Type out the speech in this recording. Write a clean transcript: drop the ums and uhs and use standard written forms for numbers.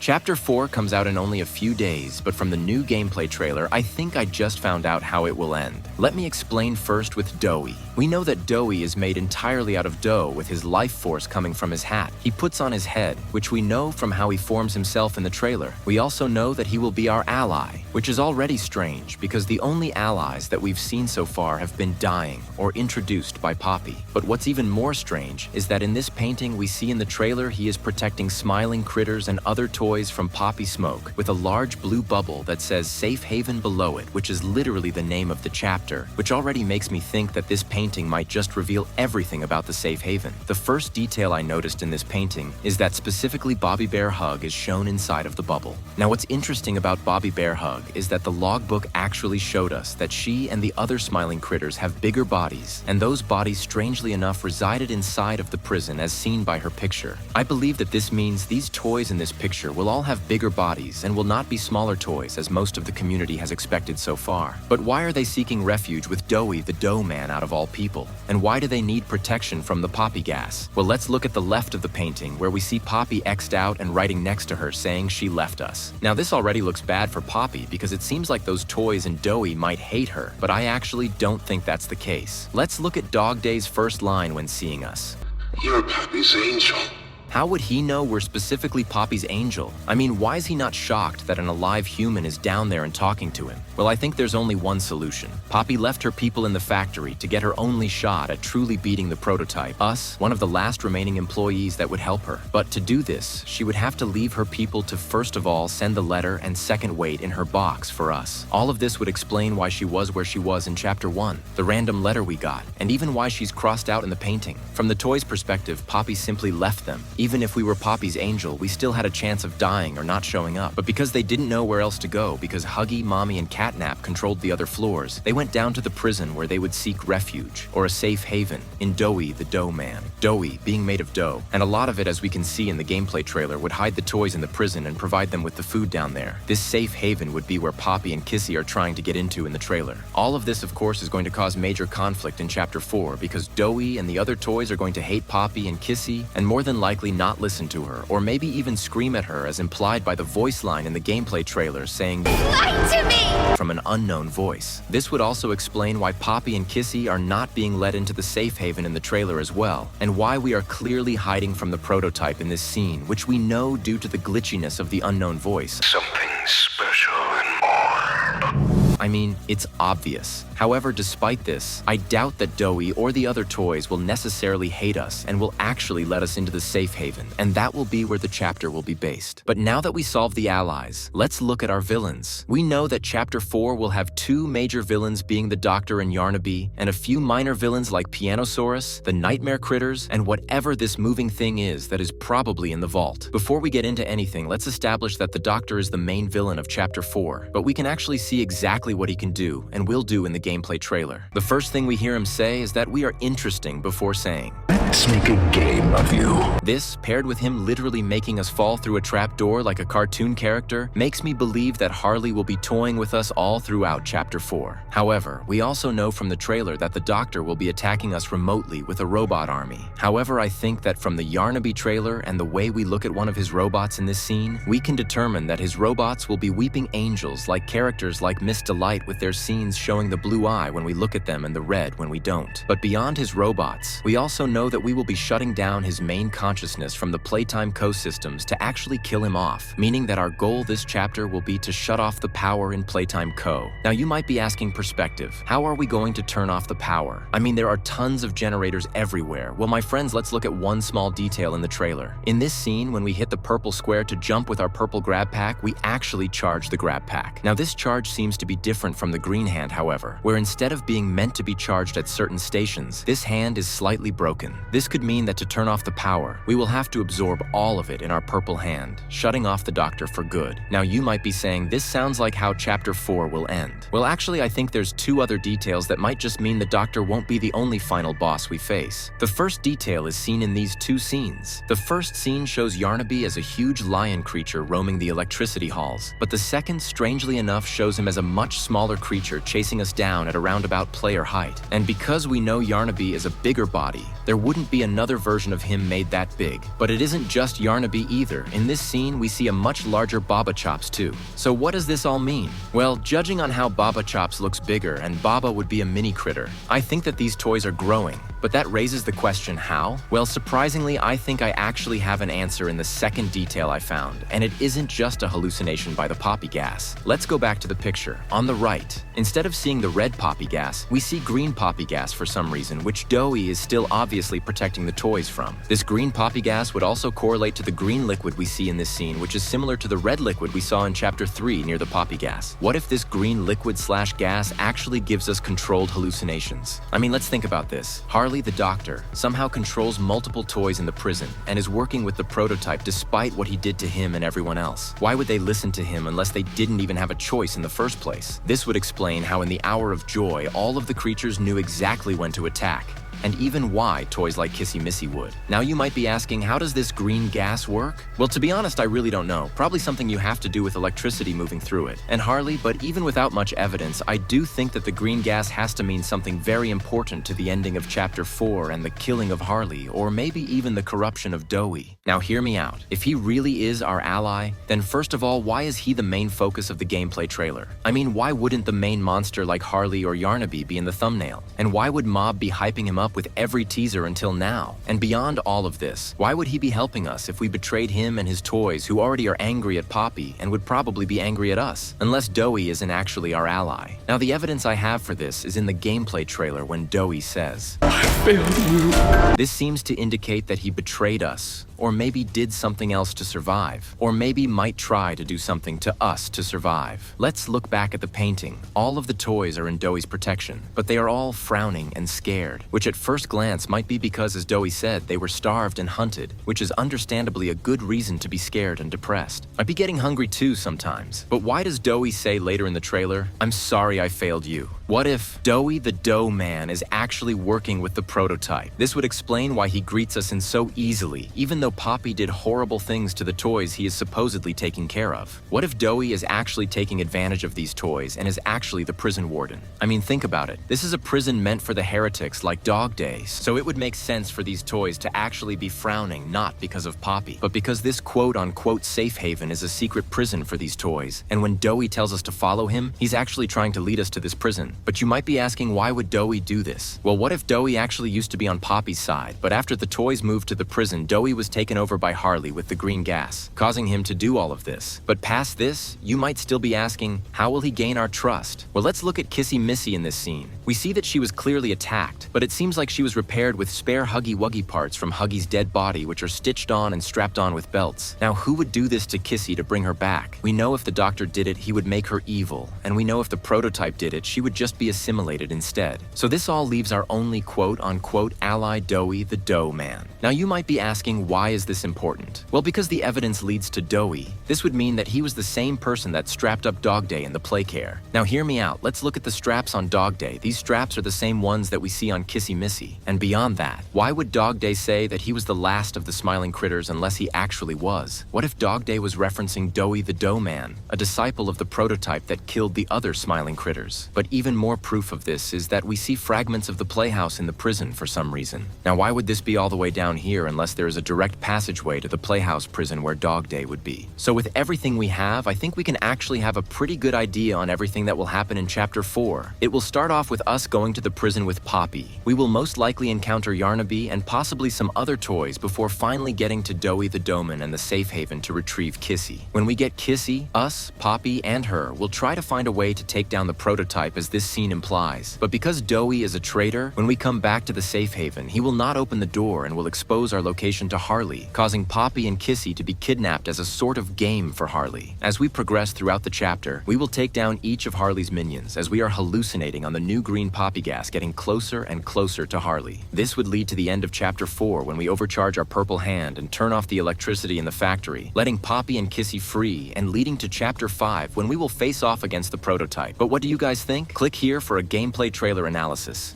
Chapter 4 comes out in only a few days, but from the new gameplay trailer, I think I just found out how it will end. Let me explain first with Doey. We know that Doey is made entirely out of dough with his life force coming from his hat he puts on his head, which we know from how he forms himself in the trailer. We also know that he will be our ally, which is already strange because the only allies that we've seen so far have been dying or introduced by Poppy. But what's even more strange is that in this painting we see in the trailer he is protecting smiling critters and other toys from Poppy smoke with a large blue bubble that says Safe Haven below it, which is literally the name of the chapter, which already makes me think that this painting might just reveal everything about the Safe Haven. The first detail I noticed in this painting is that specifically Bobby Bear Hug is shown inside of the bubble. Now what's interesting about Bobby Bear Hug is that the logbook actually showed us that she and the other smiling critters have bigger bodies, and those bodies strangely enough resided inside of the prison as seen by her picture. I believe that this means these toys in this picture will all have bigger bodies and will not be smaller toys as most of the community has expected so far. But why are they seeking refuge with Doughy the Doughman out of all people? And why do they need protection from the Poppy gas? Well, let's look at the left of the painting where we see Poppy X'd out and writing next to her saying she left us. Now this already looks bad for Poppy because it seems like those toys and Doey might hate her, but I actually don't think that's the case. Let's look at Dog Day's first line when seeing us. You're Poppy's angel. How would he know we're specifically Poppy's angel? I mean, why is he not shocked that an alive human is down there and talking to him? Well, I think there's only one solution. Poppy left her people in the factory to get her only shot at truly beating the prototype, us, one of the last remaining employees that would help her. But to do this, she would have to leave her people to first of all send the letter and second wait in her box for us. All of this would explain why she was where she was in Chapter 1, the random letter we got, and even why she's crossed out in the painting. From the toys' perspective, Poppy simply left them. Even if we were Poppy's angel, we still had a chance of dying or not showing up. But because they didn't know where else to go, because Huggy, Mommy, and Catnap controlled the other floors, they went down to the prison where they would seek refuge, or a safe haven, in Doey the Doughman. Doey being made of dough, and a lot of it, as we can see in the gameplay trailer, would hide the toys in the prison and provide them with the food down there. This safe haven would be where Poppy and Kissy are trying to get into in the trailer. All of this, of course, is going to cause major conflict in Chapter 4, because Doey and the other toys are going to hate Poppy and Kissy, and more than likely not listen to her, or maybe even scream at her as implied by the voice line in the gameplay trailer saying, "Lie to me!" from an unknown voice. This would also explain why Poppy and Kissy are not being let into the safe haven in the trailer as well, and why we are clearly hiding from the prototype in this scene, which we know due to the glitchiness of the unknown voice. Something special and more. I mean, it's obvious. However, despite this, I doubt that Doey or the other toys will necessarily hate us and will actually let us into the safe haven, and that will be where the chapter will be based. But now that we solved the allies, let's look at our villains. We know that Chapter 4 will have two major villains being the Doctor and Yarnaby, and a few minor villains like Pianosaurus, the Nightmare Critters, and whatever this moving thing is that is probably in the vault. Before we get into anything, let's establish that the Doctor is the main villain of Chapter 4, but we can actually see exactly what he can do and will do in the gameplay trailer. The first thing we hear him say is that we are interesting before saying, "Let's make a game of you." This, paired with him literally making us fall through a trap door like a cartoon character, makes me believe that Harley will be toying with us all throughout Chapter 4. However, we also know from the trailer that the Doctor will be attacking us remotely with a robot army. However, I think that from the Yarnaby trailer and the way we look at one of his robots in this scene, we can determine that his robots will be weeping angels like characters like Miss Delight with their scenes showing the blue eye when we look at them and the red when we don't. But beyond his robots, we also know that we will be shutting down his main consciousness from the Playtime Co systems to actually kill him off, meaning that our goal this chapter will be to shut off the power in Playtime Co. Now you might be asking perspective, how are we going to turn off the power? I mean, there are tons of generators everywhere. Well, my friends, let's look at one small detail in the trailer. In this scene, when we hit the purple square to jump with our purple grab pack, we actually charge the grab pack. Now this charge seems to be different from the green hand, however, where instead of being meant to be charged at certain stations, this hand is slightly broken. This could mean that to turn off the power, we will have to absorb all of it in our purple hand, shutting off the Doctor for good. Now you might be saying, this sounds like how Chapter 4 will end. Well, actually, I think there's two other details that might just mean the Doctor won't be the only final boss we face. The first detail is seen in these two scenes. The first scene shows Yarnaby as a huge lion creature roaming the electricity halls, but the second, strangely enough, shows him as a much smaller creature chasing us down at around about player height. And because we know Yarnaby is a bigger body, there wouldn't couldn't be another version of him made that big. But it isn't just Yarnaby either. In this scene, we see a much larger Baba Chops too. So what does this all mean? Well, judging on how Baba Chops looks bigger and Baba would be a mini critter, I think that these toys are growing. But that raises the question, how? Well, surprisingly, I think I actually have an answer in the second detail I found, and it isn't just a hallucination by the poppy gas. Let's go back to the picture. On the right, instead of seeing the red poppy gas, we see green poppy gas for some reason, which Doey is still obviously protecting the toys from. This green poppy gas would also correlate to the green liquid we see in this scene, which is similar to the red liquid we saw in Chapter 3 near the poppy gas. What if this green liquid/gas actually gives us controlled hallucinations? I mean, let's think about this. Harley the doctor somehow controls multiple toys in the prison and is working with the prototype despite what he did to him and everyone else. Why would they listen to him unless they didn't even have a choice in the first place? This would explain how in the hour of joy, all of the creatures knew exactly when to attack, and even why toys like Kissy Missy would. Now you might be asking, how does this green gas work? Well, to be honest, I really don't know. Probably something you have to do with electricity moving through it. And Harley, but even without much evidence, I do think that the green gas has to mean something very important to the ending of Chapter 4 and the killing of Harley, or maybe even the corruption of Doey. Now hear me out. If he really is our ally, then first of all, why is he the main focus of the gameplay trailer? I mean, why wouldn't the main monster like Harley or Yarnaby be in the thumbnail? And why would Mob be hyping him up with every teaser until now? And beyond all of this, why would he be helping us if we betrayed him and his toys, who already are angry at Poppy and would probably be angry at us, unless Doey isn't actually our ally? Now the evidence I have for this is in the gameplay trailer when Doey says, "I failed you." This seems to indicate that he betrayed us, or maybe did something else to survive, or maybe might try to do something to us to survive. Let's look back at the painting. All of the toys are in Doey's protection, but they are all frowning and scared, which at first glance might be because, as Doey said, they were starved and hunted, which is understandably a good reason to be scared and depressed. I'd be getting hungry too sometimes. But why does Doey say later in the trailer, "I'm sorry I failed you"? What if Doughy the Doughman is actually working with the prototype? This would explain why he greets us in so easily, even though Poppy did horrible things to the toys he is supposedly taking care of. What if Doey is actually taking advantage of these toys and is actually the prison warden? I mean, think about it. This is a prison meant for the heretics like Dog Days, so it would make sense for these toys to actually be frowning, not because of Poppy, but because this quote-unquote safe haven is a secret prison for these toys, and when Doey tells us to follow him, he's actually trying to lead us to this prison. But you might be asking, why would Doey do this? Well, what if Doey actually used to be on Poppy's side, but after the toys moved to the prison, Doey was taken over by Harley with the green gas, causing him to do all of this? But past this, you might still be asking, how will he gain our trust? Well, let's look at Kissy Missy in this scene. We see that she was clearly attacked, but it seems like she was repaired with spare Huggy Wuggy parts from Huggy's dead body, which are stitched on and strapped on with belts. Now, who would do this to Kissy to bring her back? We know if the doctor did it, he would make her evil, and we know if the prototype did it, she would just be assimilated instead. So this all leaves our only quote-unquote ally, Doughy the Doughman. Now you might be asking, why is this important? Well, because the evidence leads to Doey. This would mean that he was the same person that strapped up Dog Day in the play care. Now hear me out. Let's look at the straps on Dog Day. These straps are the same ones that we see on Kissy Missy. And beyond that, why would Dog Day say that he was the last of the smiling critters unless he actually was? What if Dog Day was referencing Doughy the Doughman, a disciple of the prototype that killed the other smiling critters? But even more proof of this is that we see fragments of the playhouse in the prison for some reason. Now why would this be all the way down here unless there is a direct passageway to the playhouse prison where Dog Day would be? So with everything we have, I think we can actually have a pretty good idea on everything that will happen in Chapter 4. It will start off with us going to the prison with Poppy. We will most likely encounter Yarnaby and possibly some other toys before finally getting to Doughy the Doughman and the safe haven to retrieve Kissy. When we get Kissy, us, Poppy, and her will try to find a way to take down the prototype as this scene implies. But because Doey is a traitor, when we come back to the safe haven, he will not open the door and will expose our location to Harley, causing Poppy and Kissy to be kidnapped as a sort of game for Harley. As we progress throughout the chapter, we will take down each of Harley's minions as we are hallucinating on the new green poppy gas getting closer and closer to Harley. This would lead to the end of Chapter 4 when we overcharge our purple hand and turn off the electricity in the factory, letting Poppy and Kissy free, and leading to Chapter 5 when we will face off against the prototype. But what do you guys think? Click here for a gameplay trailer analysis.